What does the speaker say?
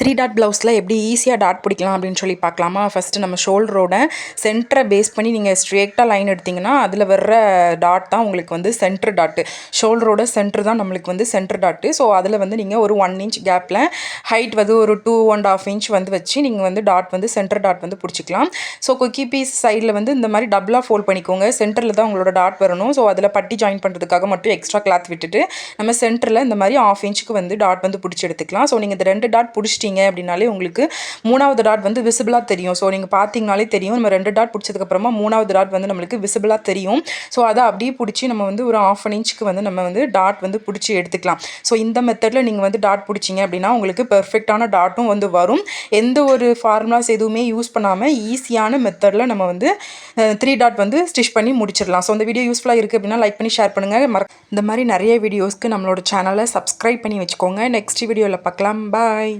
Three dot ப்ளவுஸில் எப்படி ஈஸியாக டாட் பிடிக்கலாம் அப்படின்னு சொல்லி பார்க்கலாமா. ஃபஸ்ட்டு நம்ம ஷோல்டரோட சென்டரை பேஸ் பண்ணி நீங்கள் ஸ்ட்ரெயிட்டாக லைன் எடுத்திங்கன்னா அதில் வர்ற டாட் தான் உங்களுக்கு வந்து சென்டர் டாட்டு. ஷோல்டரோட சென்டர் தான் நம்மளுக்கு வந்து சென்டர் டாட்டு. ஸோ அதில் வந்து நீங்கள் ஒரு 1 இன்ச் கேப்பில் ஹைட் வந்து ஒரு 2.5 இன்ச் வந்து வச்சு நீங்கள் வந்து டாட் வந்து சென்டர் டாட் வந்து பிடிச்சிக்கலாம். ஸோ கொக்கி பீஸ் சைடில் வந்து இந்த மாதிரி டபுளாக ஃபோல்ட் பண்ணிக்கோங்க. சென்டரில் தான் உங்களோட டாட் வரணும். ஸோ அதில் பட்டி ஜாயின் பண்ணுறதுக்காக மட்டும் எக்ஸ்ட்ரா கிளாத் விட்டுட்டு நம்ம சென்டரில் இந்த மாதிரி 1/2 இன்ச்சுக்கு வந்து டாட் வந்து பிடிச்சி எடுத்துக்கலாம். ஸோ நீங்கள் இந்த 2 டாட் பிடிச்சிட்டிங்க அப்படின்னாலே உங்களுக்கு 3வது டாட் வந்து விசிபிளாக தெரியும். ஸோ நீங்கள் பார்த்தீங்கனாலே தெரியும் நம்ம 2 டாட் பிடிச்சதுக்கப்புறமா 3வது டாட் வந்து நம்மளுக்கு விசிபிளாக தெரியும். ஸோ அதை அப்படியே பிடிச்சி நம்ம வந்து ஒரு 1/2 இன்ச்சுக்கு வந்து நம்ம வந்து டாட் வந்து பிடிச்சி எடுத்துக்கலாம். ஸோ இந்த மெத்தடில் நீங்கள் வந்து டாட் பிடிச்சிங்க அப்படின்னா உங்களுக்கு பெர்ஃபெக்டான டாட்டும் வந்து வரும். எந்த ஒரு ஃபார்முலாஸ் எதுவுமே யூஸ் பண்ணாமல் ஈஸியான மெத்தடில் நம்ம வந்து 3 டாட் வந்து ஸ்டிச் பண்ணி முடிச்சிடலாம். ஸோ இந்த வீடியோ யூஸ்ஃபுல்லாக இருக்குது அப்படின்னா லைக் பண்ணி ஷேர் பண்ணுங்கள். இந்த மாதிரி நிறைய வீடியோஸ்க்கு நம்மளோட சேனலை சப்ஸ்கிரைப் பண்ணி வச்சுக்கோங்க. நெக்ஸ்ட் வீடியோவில் பார்க்கலாம். பாய்.